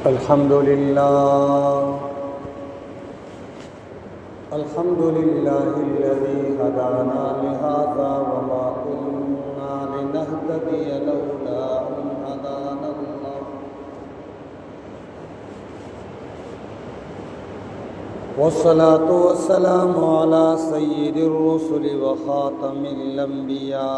अल्हम्दुलिल्लाहिल्लज़ी हदाना लिहाज़ा वमा कुन्ना लिनहतदिय लौला अन हदानल्लाह वस्सलातु वस्सलामु अला सय्यिदिर रुसुलि व खातमिल अंबिया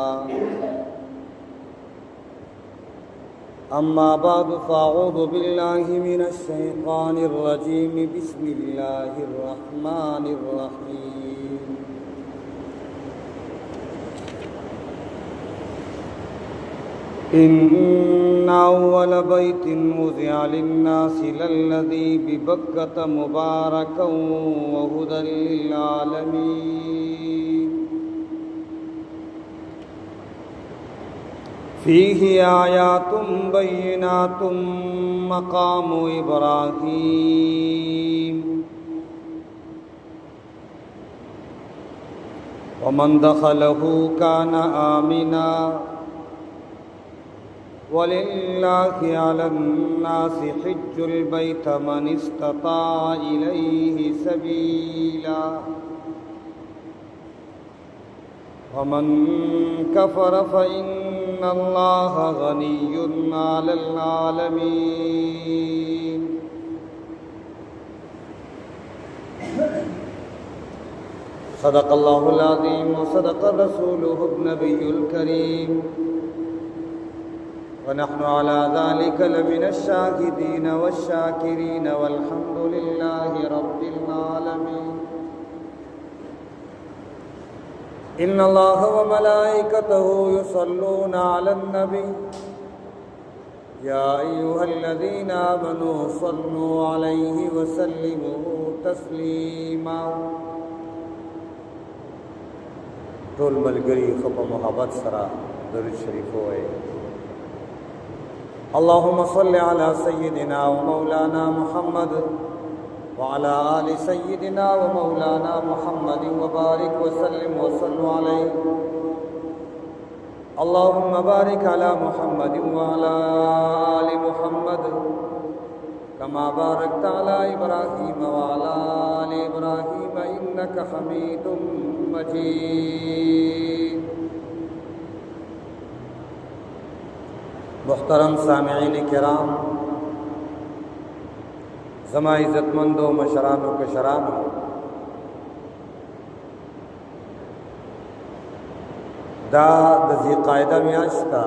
अम्मा बादु फ़अऊज़ु बिल्लाहि मिनश शैतानिर रजीम बिस्मिल्लाहिर रहमानिर रहीम इन्ना अव्वल बैतिन वुज़िअ लिन्नासि लल्लज़ी बिबक्कत मुबारकन व हुदल लिल आलमीन फ़ीहि आयातुम बय्यिनातुम मक़ामु इब्राहीम व मन दख़लहु कान आमिना वलिल्लाहि अलन्नासि हिज्जुल बैत मन इस्तताअ इलैहि सबीला वमन कफ़र फ़इन्नल्लाह गनिय्युन अनिल आलमीन सदक़ल्लाहुल अज़ीम व सदक़ रसूलुहुन नबियुल करीम व नहनु अला ज़ालिका लमिनश शाहिदीन वश्शाकिरीन वल्हम्दुलिल्लाहि रब्बिल आलमीन इन्नल्लाह व मलाइकतहु युसल्लूना अलन नबी या अय्युहल्लज़ीना आमनू सल्लू अलैहि व सल्लिमू तस्लीमा टोल मलगरी खप मोहब्बत सरा दरूद शरीफ होए अल्लाहुम्मा सल्लि अला सय्यिदिना व मौलाना मुहम्मद वअला आलि सय्यिदिना व मौलाना मुहम्मद व बारिक व सल्लिम व सल्लु अलैहि अल्लाहुम्मा बारिक अला मुहम्मद व अला आलि मुहम्मद कमा बारकत अला इब्राहीम व अला आलि इब्राहीम इन्नका हमीदुम मजीद। मुहतरम सामिईन किराम, ज़मा इज़्ज़तमंदो मशरानो कशरानो, दा ज़िलक़ाइदा मियाश्ता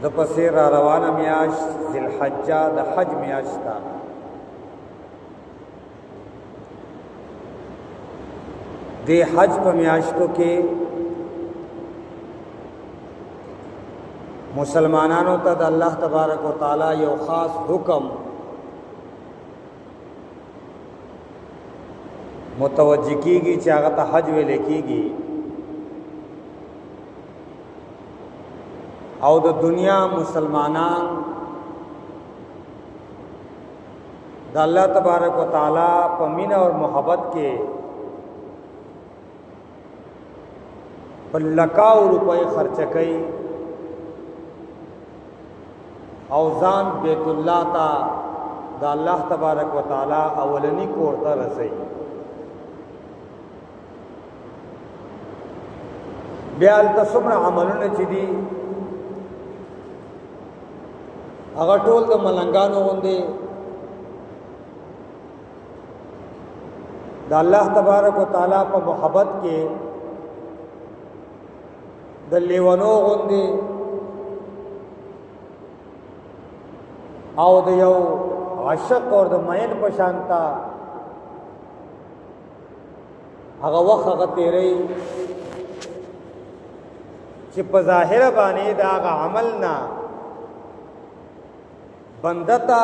द पसे रा रवाना मियाश ज़िलहज्जा द हज मियाश्ता दे हज प मियाश्तो के मुसलमानानों तद अल्लाह तबारक व ताला यो ख़ास हुक्म मुतवज्जी कीगी चागता हज वेले कीगी और द दुनिया मुसलमानान द अल्लाह तबारक व ताला पमीन और मोहब्बत के पर लकाऊ रुपये खर्च कई औज़ान बैतुल्लाह ता द अल्लाह तबारक व ताला अवलनी कोरता रसई ब्याल तसुमर अमलुन चिदी अगर टोल द मलंगानो होंदे द अल्लाह तबारक व ताला पर मोहब्बत के द लेवनो होंदे आओ द यौ आशक और द मैन पशानता अगर वक़्त अगर तेरे चिप ज़ाहिर बाने दागा अमल ना बंदता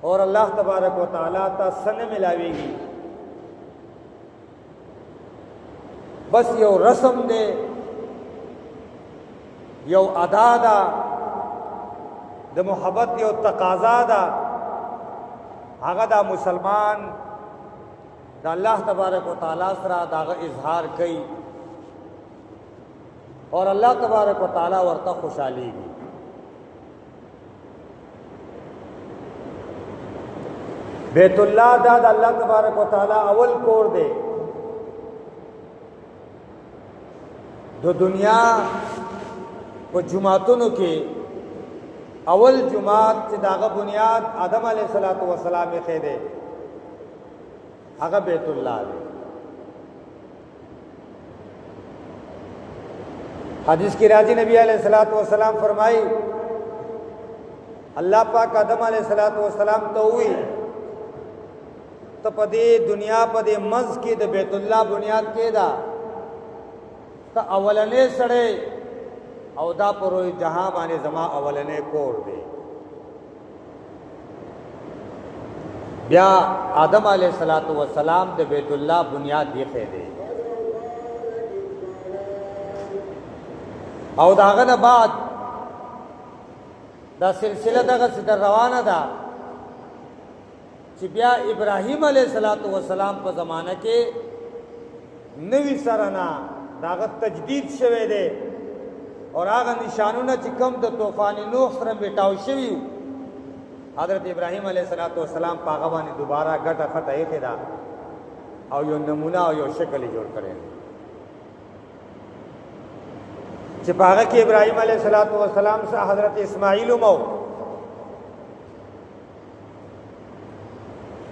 और अल्लाह तबारक व ताला ता सन मिलावेगी बस यो रस्म दे यो अदा दा द मोहब्बत यो तकाजा दा आगा दा मुसलमान द अल्लाह तबारक व ताला सरा दागा इजहार कई और अल्लाह तबारक व तआला वर्ता खुशालीगी। बैतुल्लाह दाद अल्लाह तबारक व तआला अवल कोर दे दो दुनिया को जुमातुन के अवल जुमात दागा बुनियाद आदम अलैहिस्सलातु वस्सलाम खे दे आगा बैतुल्लाह दे। हदीस की राजी नबी अलैहिस्सलातु वस्सलाम फरमाई अल्लाह पाक आदम अलैहिस्सलातु वस्सलाम तो हुई तो पदे दुनिया पदे मज के द बैतुल्लाह बुनियाद के दा तो अवलने सड़े औदा पर जहां बाने जमा अवलने कोर दे ब्या आदम अलैहिस्सलातु वस्सलाम द बैतुल्लाह बुनियाद देखे दे और दागन बाद दा सिलसिला दगा सिदर रवाना दा चिबिया इब्राहिम अलैहिस्सलातु वस्सलाम पर ज़माना के नवी सरना दागत तजदीद शवे दे और आगा निशानों चिकम द तूफानी नूह सर बेटाव शवी हजरत इब्राहिम अलैहिस्सलातु वस्सलाम पागवानी दोबारा गट खट एक दा और यो नमूना और यो शक्ल जोड़ करें चिपागा की इब्राहिम अलैहिस्सलातु वस्सलाम से हजरत इस्माइल मौ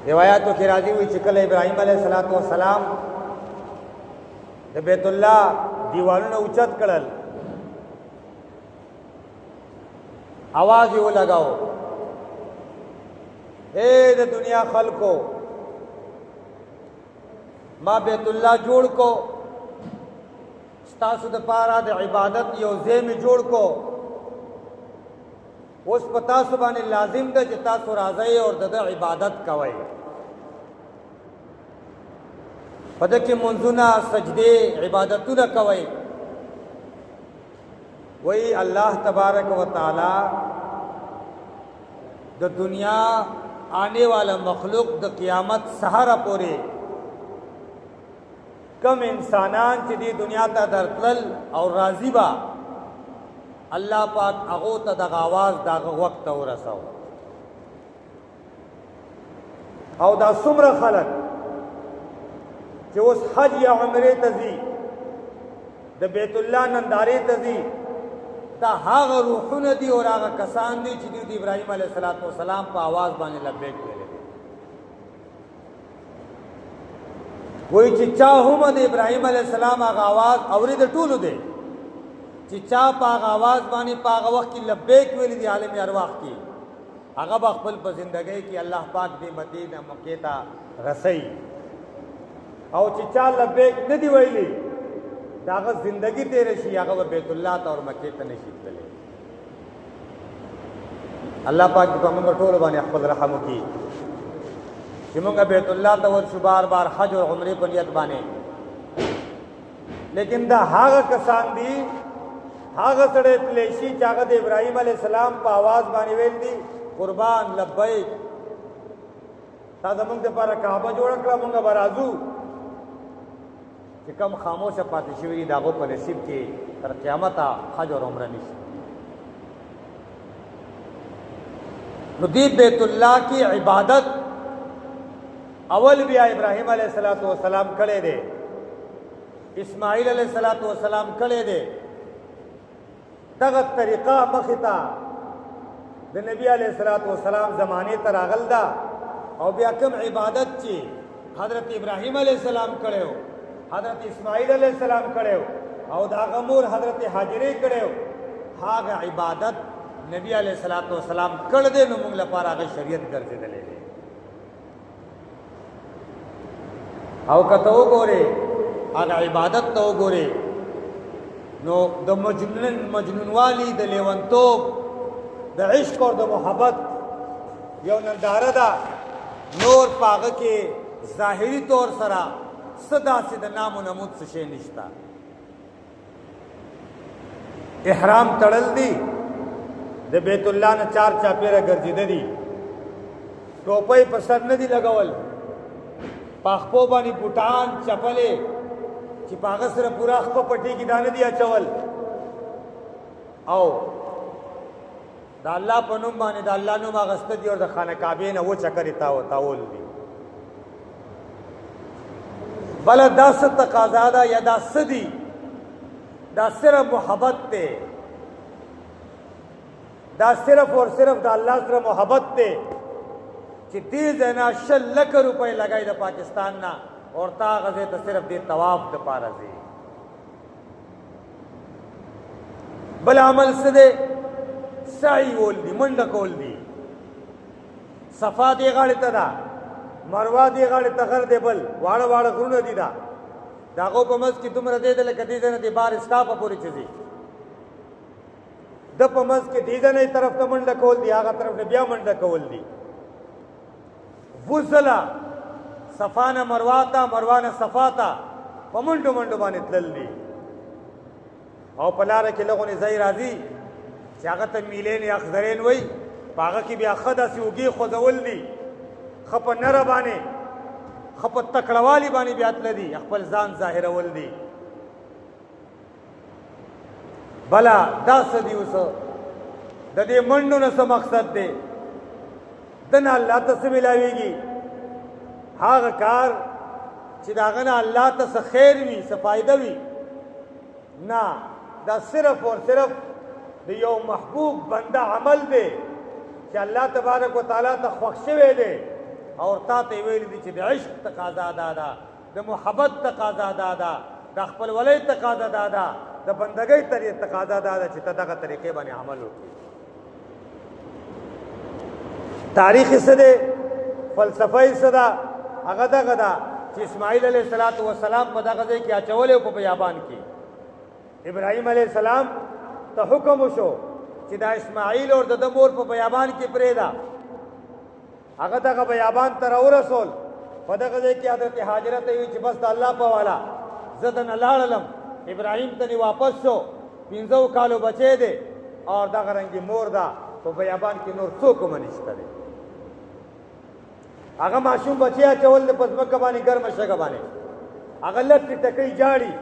रिवायातों की राजी हुई चिकल इब्राहिम अलैहिस्सलातु वस्सलाम बैतुल्लाह दीवारों ने उचत करल आवाज वो लगाओ ए दे दुनिया खल को माँ बैतुल्लाह जोड़ को स्तासुद पारा दे इबादत यो जे में जोड़ को उस पता सुबानी लाजिम दे जिता सुराज़े और ददा इबादत कवई पद के मंजुना सजदे इबादतु न कवई वही अल्लाह तबारक व तआला द दुनिया आने वाला मखलूक द क़ियामत सहारा पोरे कम इंसानान चिदी दुनिया ता दरतल और राजीबा अल्लाह पाक अगो तदग आवाज दाग वक्त और रसाओ और दा सुमर खलक कि उस हज या उम्रे तजी द बैतुल्लाह नंदारे तजी ता हाग रूहुन दी और आगा कसान दी चिदी दी इब्राहिम अलैहिस्सलातु वस्सलाम पर आवाज बाने लब्बैक करे वही चिच्चा हुमद इब्राहिम अलैहिस्सलाम आगा आवाज अवरी द टूलू दे चिच्चा पाग आवाज बानी पाग वक्त की लब्बैक वेली दी आलम अरवाह की आगा बखबल पर जिंदगी की अल्लाह पाक दी मदीना मक्केता रसई और चिच्चा लब्बैक न दी वेली दागा जिंदगी तेरे शी आगा व बैतुल्लाह और मक्के त नशीब चले अल्लाह पाक दी पमंग टोल बानी अखबल रहम की जिमंगा बैतुल्लाह तवर शुबार बार हज और उम्रे पर नियत बाने लेकिन दा हागा कसान दी हागा सड़े प्लेशी चागत इब्राहिम अलैहिस्सलाम पर आवाज बानी वेल दी कुर्बान लब्बैक ताजा मंग ते पारा काबा जोड़ा कला मंगा बराजू कि कम खामोश पाती शिवरी दागो पर नसीब के तर क़यामत हज और उम्रा निश नुदीब बैतुल्लाह की इबादत अवल भी इब्राहिम अलैहिस्सलातु वस्सलाम कले दे इस्माइल अलैहिस्सलातु वस्सलाम कले दे तगत तरीका मखिता द नबी अलैहिस्सलातु वस्सलाम ज़माने तरागल दा और बेकम इबादत ची हजरत इब्राहिम अलैहिस्सलाम करे हो हजरत इस्माइल अलैहिस्सलाम करे हो और दागमूर हजरत हाजिरे करे हो हाग इबादत नबी अलैहिस्सलातु वस्सलाम कर दे नुमुंग लपारा के शरीयत कर दे ले आओ कतो गोरे आगा इबादत तो गोरे नो द मजनून वाली द लेवंतो द इश्क और द मोहब्बत यो नंदारा दा नूर पाग के ज़ाहिरी तौर सरा सदा से द नाम नमूद से निश्ता इहराम तड़ल दी द बैतुल्लाह न चार चापेरा गर्जिद दी टोपई पर सर न दी लगावल पाखपो बानी बुटान चपले चिपागस रे पूरा खप पट्टी की दाने दिया चवल او د الله په نوم باندې د الله نوم اغسته دي او د خانه کعبې نه و چکرې تاول دي. بله دا څه تقاضا ده یا دا څه دي؟ دا صرف محبت دی، دا صرف اور صرف د الله سره محبت دی چې دې ځای نه 100 لک روپۍ لګای د پاکستان نه اور تا غزې ته صرف دې طواف دپاره ځي. بل عمل څه دی؟ سعی کول دي، منډه کول دي. صفا دې غاړې ته ده، مروه دې غاړې ته غر دی، بل واړه واړه غرونه دي. دا د هغو په منځ کې دومره دی ده لکه دې ځای نه دې بار اسټاپه پورې چې ځي. د په منځ کې دې ځای نه طرف ته منډه کول دي، هغه طرف نه بیا منډه کول دي. وزله صفا نه مروه ته، مروه نه صفا ته په منډو منډو باندې تلل دي. او په لاره کې لغونې ځای راځي چې هغه ته میلین یا اخضرین وایي، په هغه کې بیا ښه داسې اوږې خوځول دي، ښه په نره باندې، ښه په تکړهوالي باندې بیا تله دي، خپل ځان ظاهرول دي. بله دا څه دي؟ اوس د دې منډو نه څه مقصد دی؟ دنه الله ته څه ملاویږي؟ هغه کار چې د هغه نه الله ته څه خیر وي، څه فایده وي. نه، دا صرف اور صرف د یو محبوب بنده عمل دی چې الله تبارک وتعالی ته خوښ شوی دی او تا ته یې ویلي دي چې د عشق تقاضا دا ده، د محبت تقاضا دا ده، د خپلولۍ تقاضا دا ده، د بندګۍ تقاضا دا ده چې ته دغه طریقې باندې عمل وکړي. تاریخ یې څه دی؟ فلسفه یې څه ده؟ هغه دغه ده چې اسماعیل علیه السلام په دغه ځای کې اچولی و په بیابان کې. ابراهیم علیه السلام ته حکم وشو چې دا اسماعیل اور د ده مور په بیابان کې پرېږده. هغه دغه بیابان ته راورسول. په دغه ځای کې حضرت هاجره ته ویل چې بس د الله په والا زه دنه لاړلم. ابراهیم ته واپس شو، 15 کالو بچی دی اور دغه رنګې مور ده. په بیابان کې نور څوک هم نشته دی. هغه ماشوم بچی اچول دی په ځمکه باندې، ګرمه شګه باندې، هغه لټې ټکۍ جاړي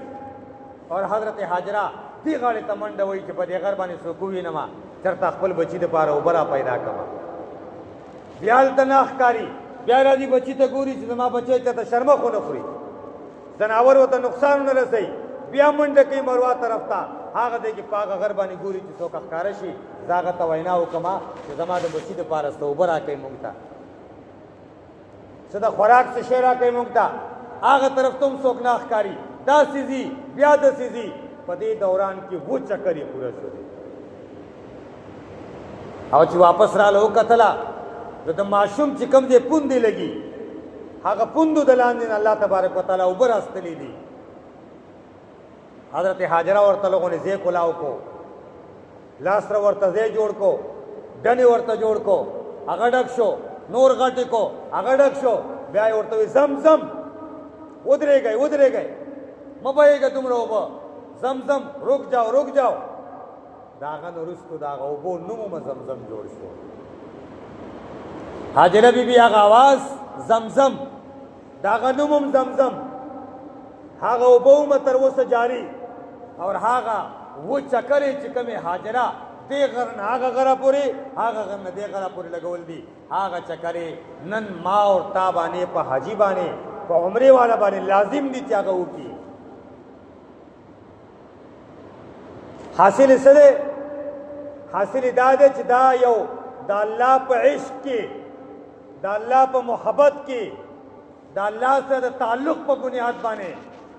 اور حضرت هاجره دې غاړې ته منډه وایي چې په دې غر باندې څوک ووینم، چېرته خپل بچي دپاره اوبه را پیدا کړم. بیا هلته نه ښکاري، بیا راځي بچي ته ګوري چې زما بچی چېرته شرمه خو نه خوري، ځناور ورته نقصان ونه رسوي. بیا منډه کوي مروه طرف ته، هغه دی چې په هغه غر باندې ګوري چې څوک ښکاره شي، زه هغه ته وینا وکړم چې زما د بچي دپاره څه اوبه راکوئ مونږ ته، څه د خوراک څه شی راکوئ مونږ ته. هغه طرف ته هم څوک نه ښکاري، داسې ځي بیا داسې ځي. په دې دوران کې و چکر یې پوره شولې. او چې واپس راله وکتله نو د ماشوم چې کوم دی پوندې لګي، هغه پوندو د لاندې نه الله تبارک وتعالی اوبه راستلي دي. حضرت هاجره ورته لغونې ځای کلاو کو، لاس را ورته ځای جوړ کو، ډنې ورته جوړ کو، هغه ډک شو. نور غټې کو، هغه ډک شو. بیا یې ورته وایي زمزم، ودرېږئ ودرېږئ، مه بهېږه دومره اوبه، زمزم رک جاؤ رک جاؤ. د هغه نه وروستو د هغه اوبو نوم هم زمزم جوړ شو. هاجره بي بي هغه اواز زمزم، د هغه نوم هم زمزم، هغه اوبه هم تر اوسه جاري. اور هغه و چکرې چې کومې هاجره دې غر نه هغه غره پورې، هغه غر نه دې غره پورې لګول دي، هغه چکرې نن ما اور تا باندې په حاجي باندې په عمرې والا باندې لازم دي چې هغه وکړي. حاصل څه دی؟ حاصل دا دی چې دا یو د الله په عشق کې، د الله په محبت کې، د الله سره د تعلق په بنیاد باندې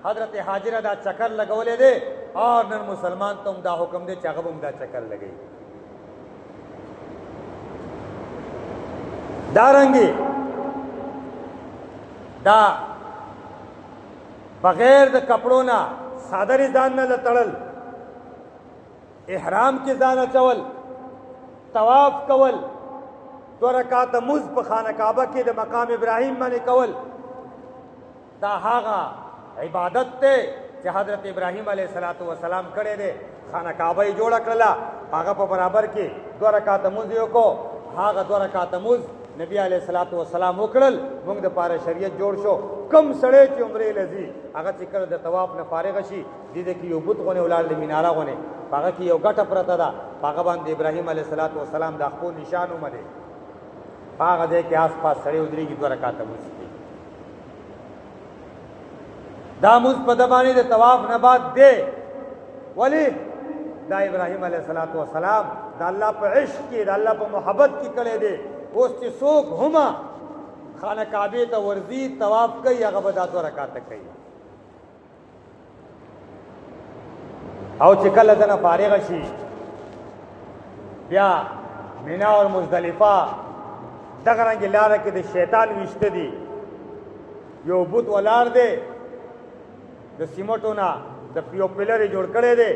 حضرت هاجره دا چکر لګولې دی. اور نن مسلمان ته هم دا حکم دی چې هغه به هم دا چکر لګوي. دارنګې دا بغیر د کپړو نه څادرې ځان نه تړل، احرام کې ځان اچول، طواف کول، 2 رکعاته مونځ په خانه کعبه کې د مقام ابراهیم باندې کول، دا هغه عبادت دی چې حضرت ابراهیم علیه السلام کړی دی. خانه کعبه یې جوړه کړله، هغه په برابر کې 2 رکعاته مونځ یې وکړو. هغه 2 رکعاته مونځ نبی علیہ الصلوۃ والسلام وکړل موږ د پاره شریعت جوړ شو کم سړی چې عمره لذي هغه چې کله د طواف نه فارغ شي دې کې یو بت غونه ولال میناره غونه هغه کې یو ګټه پرته ده هغه باندې ابراهیم علیه السلام د خپل نشان ومره هغه دې کې آس پاس سړی ودرېږي 2 رکعات مسجد دا موږ په د باندې د طواف نه بعد دې ولی دا ابراهیم علیه السلام د الله په عشق کې د الله په محبت کې کړي دي اوس چې څوک هما خانه کعبه ته ورځي طواف کوي هغه به دا 2 رکعات کوي او چې کله دنه فارغ شي بیا مینا او مزدلفه دغه رنګ لار کې د شیطان وشته دي یو بوت ولار دی د سیمټو نه د پیو پلر جوړ کړي دي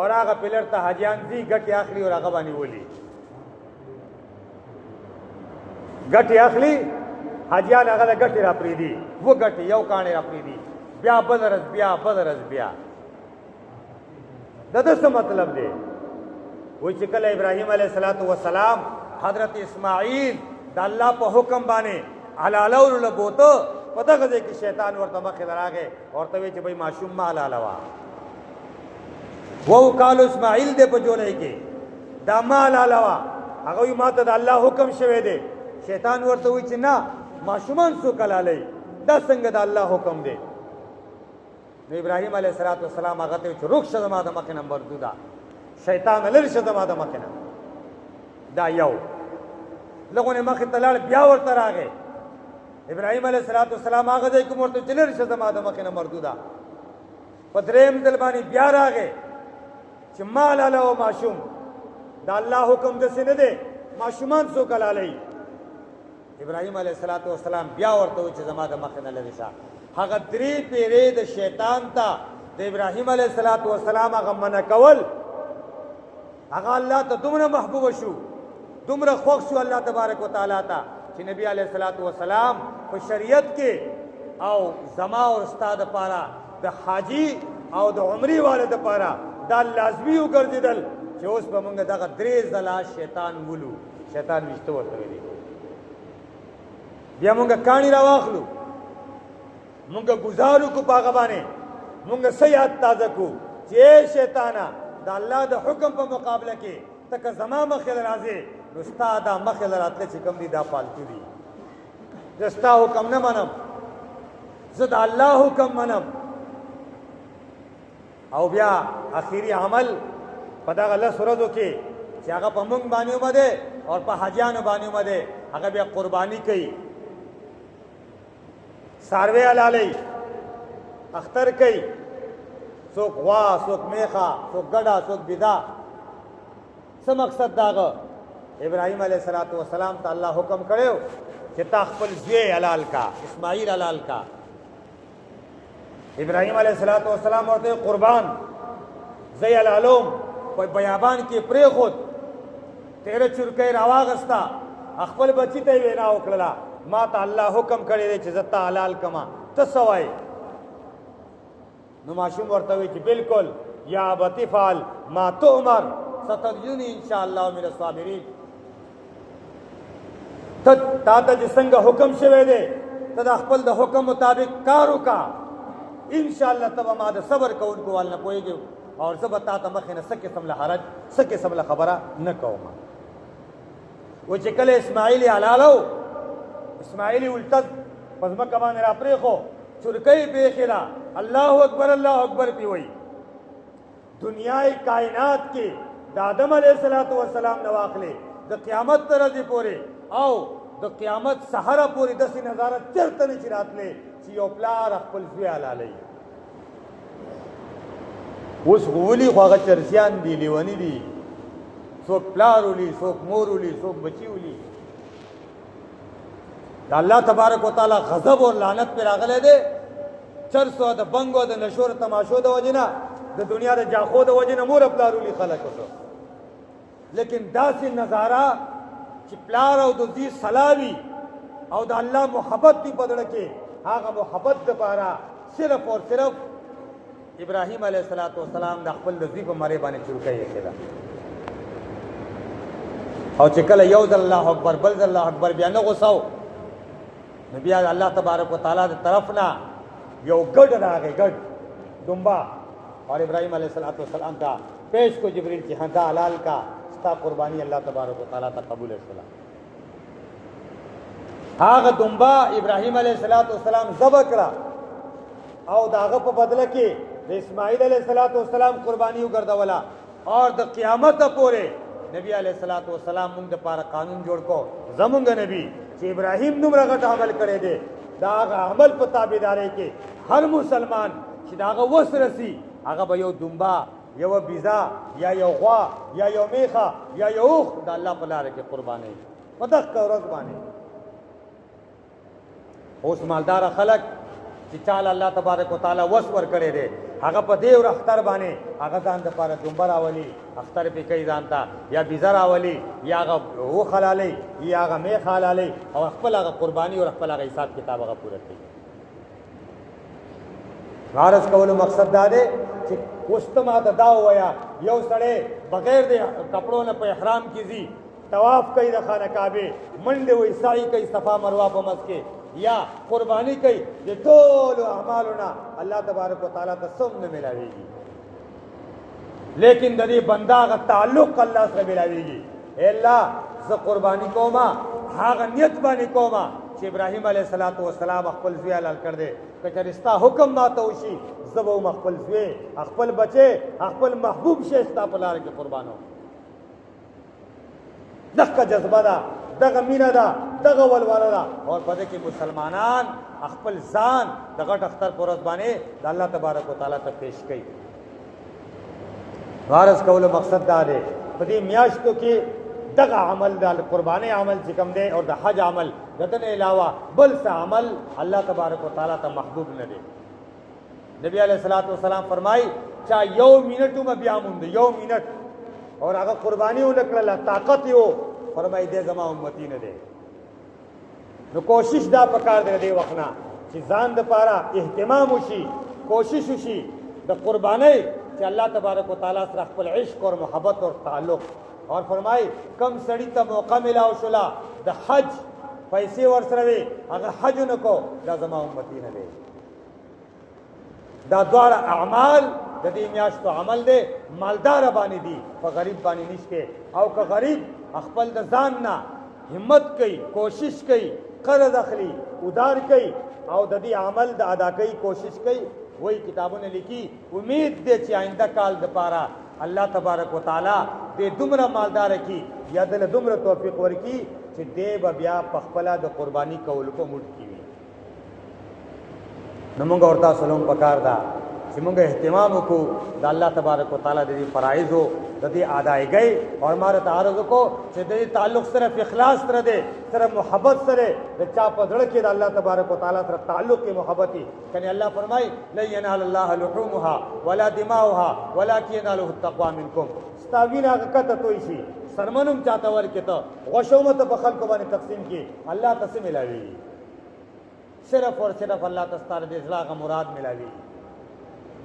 اور هغه پلر ته حاجیان دي ګټي اخلي او هغه باندې ولي ګټي اخلي حاجیان هغه ګټي را پریدي و ګټي یو کانه را پریدي بیا بدرز بیا دا څه مطلب دی وای چې کله ابراهیم علیه السلام حضرت اسماعیل د الله په حکم باندې حلالو لبوته پتہ غځي کې شیطان ورته مخې راغی ورته وی چې بھئی معصوم ما حلالوا وو قال اسماعیل دې په جوړه کې دا ما حلالوا هغه وی ماته د الله حکم شوه دی شیطان ورته وی چې نه معصومان سو کلالای دا څنګه د الله حکم دی نو ابراهیم علیه السلام هغه ته چې رخصه زما د مخ نمبر 2 دا شیطان لری شه زما د مخ نه دا یو لغونه مخ ته لاړ بیا ورته راغی ابراهیم علیه السلام هغه ځای کوم ورته چلر شه زما د مخ نمبر 2 دا پدریم دل باندې بیا راغی چې مال علی او معصوم دا الله حکم د سینه دی معصومان سو کلالای ابراهیم علیه السلام بیا ورته چې زما د مخ نه لری شه هغه درې پیرې د شیطان ته د ابراهیم علیه السلام هغه منع کول هغه الله ته دومره محبوب شو دومره خوښ شو الله تبارک وتعالى ته چې نبی علیه السلام په شریعت کې او زما او استاد لپاره د حاجی او د عمرې والد لپاره دا لازمي وګرځیدل چې اوس به موږ دغه درې ځله شیطان ولو شیطان وشته ورته ویلي بیا موږ کاڼي راواخلو مونږ گزارو کو پاغه باندې مونږ سیات تازه کو چې شیطانا د الله د حکم په مقابله کې تک زما مخه راځي نو استاد مخه راتله چې کوم دي دا فالتو دي دستا حکم نه منم زه د الله حکم منم او بیا اخیری عمل په دغه لس ورځو کې چې هغه په مونږ باندې ومده او په حاجیانو باندې ومده هغه بیا قرباني کوي ساروی علالی اختر کئی سوک غوا سوک میخا سوک گڑا سوک بیدا سم مقصد داغا ابراہیم علیہ السلام تا اللہ حکم کرے ہو کہ تا خپل زوی علال کا اسماعیل علال کا ابراہیم علیہ السلام ورتے قربان زی علالوم بیابان کی پری خود تیرے چرکے رواغستا خپل بچی تے وینا وکړه ما ته الله حکم کړی دی چې زتا حلال کما ته سوای نو ماشوم ورته وی چې بالکل یا ابتی فعل ما تؤمر ستجدنی ان شاء الله من الصابرین ته تا ته څنګه حکم شوی دی ته د خپل د حکم مطابق کار وکا ان شاء الله تب ما د صبر کوونکو وال نه پويږي او زه تا ته مخ نه سکه سم له حرج سکه سم له خبره نه کوم و چې کله اسماعیل حلالو اسماعیلی ولتد پزما کمان را پریخو چرکی بیخیرا اللہ اکبر پی وئی دنیای کائنات کی دا آدم علیہ السلام نواخلے دا قیامت ترازی پورے او دا قیامت سحرا پوری دسی نظارت چرتنی چرات لے چی یو پلار اخپل زوی علالی اس غولی خواغ چرسیان دی لیونی دی سوک پلارولی سوک مورولی سوک بچیولی دا اللہ تبارک و تعالی غضب اور لعنت پر آگلے دے چرسو دا بنگو دا نشور تماشو دا وجنا دا دنیا دا جاخو دا وجنا مور پلارولی خلق ہوتا لیکن دا سی نظارہ چی پلار او دا دی صلاوی او دا اللہ محبت دی بدڑکے آگا محبت دا پارا صرف اور صرف ابراہیم علیہ السلام دا خپل دا دی پا مرے بانے چرکے یہ کھلا او چې کله یو ځل الله اکبر بل ځل الله اکبر بیا نه غوساو نو بیا الله تبارک وتعالی د طرف نه یو ګډ راغی ګډ دمبا اور ابراہیم علیہ السلام کا پیش کو جبریل کی ہندا حلال کا ستا قربانی اللہ تبارک وتعالی تا قبول السلام هغه دمبا ابراہیم علیہ السلام ذبح کړه او داغه په بدله کې د اسماعیل علیہ السلام قربانی وګرځولا اور د قیامت پورې نبی علیہ السلام موږ د پاره قانون جوړ کو زمونږ نبی چې ابراہیم دومره غټ عمل کړی دی داغه عمل په تابعداري کې هر مسلمان چې داغه وسرسي هغه به یو دمبا یو بیزا یا یو غوا یا یو میخه یا یو اوخ د الله په لار کې قرباني په دغه ورځ باندې اوس مالدار خلک چې چاله الله تبارک وتعالى وس ور کړی دی هغه په دې ور اختر باندې هغه ځان د پاره دمبا راولي اختر په کوي ځانتا یا بیزا راولي یا هغه او خلالي یا هغه میخه حلالي او خپل هغه قرباني او خپل هغه حساب کتاب هغه پوره کوي غرض کولو مقصد دا دی چې کوستما د دا ویا یو سړی بغیر د کپړو نه په احرام کې زی طواف کوي د خانه کعبه منډه وې سعی کوي صفا مروه په مس کې یا قربانی کوي د ټول اعمالنا الله تبارک وتعالى ته سم نه ملاويږي لیکن د دې بندا غ تعلق الله سره ملاويږي الا ز قربانی کوما هغه نیت باندې کوما چې ابراهیم علیه السلام خپل زوی حلال کړ دې کچرستا حکم ما ته وشي زبو خپل زوی خپل بچي خپل محبوب شي ستا په لار کې قربانو دغه جذبه ده دغه مینا ده دغه ولوله ده اور پدې کې مسلمانان خپل ځان دغه اختر پرز باندې د الله تبارک وتعالى ته پیش کړي غرض کولو مقصد دا دی په دې میاشتو کې دغه عمل د قرباني عمل چې کوم دی او د حج عمل دغه علاوه بل څه عمل الله تبارک وتعالى ته محبوب نه دی نبی علیہ السلام فرمای چا یو منټو م بیا مونږ یو منټ اور هغه قرباني ولکړه طاقت یو فرمای دې زما امتی نه دی نو کوشش دا پکار دی وخنا چې ځان د پاره اهتمام وشي کوشش وشي د قرباني چې الله تبارک وتعالى سره خپل عشق اور محبت اور تعلق اور فرمای کم سړی ته موقع ملاو شولا د حج پیسې ورسره وي هغه حج نکو دا زما امتی نه دی دا دواړه اعمال د دې میاشتو عمل دی مالدار باندې دي په غریب باندې نشته او که غریب خپل د ځان نه همت کوي کوشش کوي قرض اخلي ادار کوي او د دې عمل د ادا کوي کوشش کوي وہی کتابونه لیکي امید دې چې آئنده کال د پاره الله تبارک وتعالى دې دومره مالدار کی یا دل دومره توفیق ورکی چې دې بیا په خپل د قرباني کول کو مټ کی نو موږ ورته سلام پکار دا چې موږ اهتمام وکړو د الله تبارک وتعالى د فرایض او د دې ادایګۍ او ماره تعارض کو چې د تعلق صرف اخلاص سره دی صرف محبت سره د چا په ځړ کې د الله تبارک وتعالى سره تعلق کې محبتي کني الله فرمای لا ينال الله لحومها ولا دماؤها ولكن يناله التقوى منكم استاوینا کته توي شي سرمنم چاته ورکه ته غشومت په خلکو باندې تقسیم کی الله تاسو ملاوي صرف اور صرف اللہ تستار دے اصلاح کا مراد ملاوی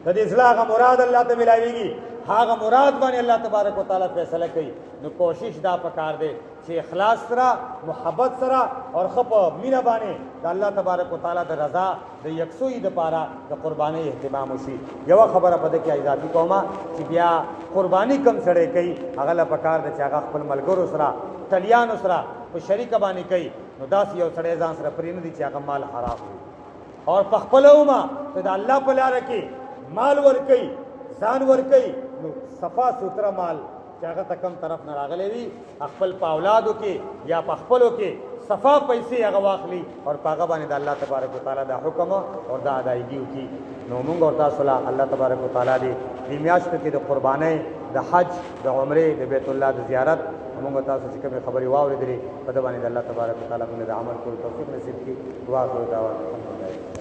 د اصلاح کا مراد اللہ ته ملاویږي هغه مراد باندې الله تبارک وتعالى فیصله کوي نو کوشش دا پکار دی چې اخلاص سره محبت سره اور خپ مینا باندې د الله تبارک وتعالى د رضا د یکسوی د پاره د قربانی اهتمام وشي یو خبره پدې کې اضافي کومه چې بیا قربانی کم سره کوي هغه لا پکار دی چې هغه خپل ملګرو سره تلیان سره په شریک باندې کوي نو داس یو سړی ځان سره پرینه دي چې هغه مال حرام وي اور پخپلوما ته د الله په لار کې مال ور کوي ځان ور کوي نو صفا سوتره مال چې هغه تکم طرف نه راغلی وي خپل په اولادو کې یا په خپلو کې صفا پیسې هغه واخلي اور پاغه باندې د الله تبارک وتعالى دا حکم او دا ادایګي وکي نو موږ ورته صلی الله تبارک وتعالى دې میاشت کې د قربانۍ د حج د عمره د بیت الله د زیارت موږ تاسو چې کوم خبري واورېدلې په دې باندې د الله تبارک وتعالى باندې د عمل کولو توفیق نصیب کړي دعا کوو دا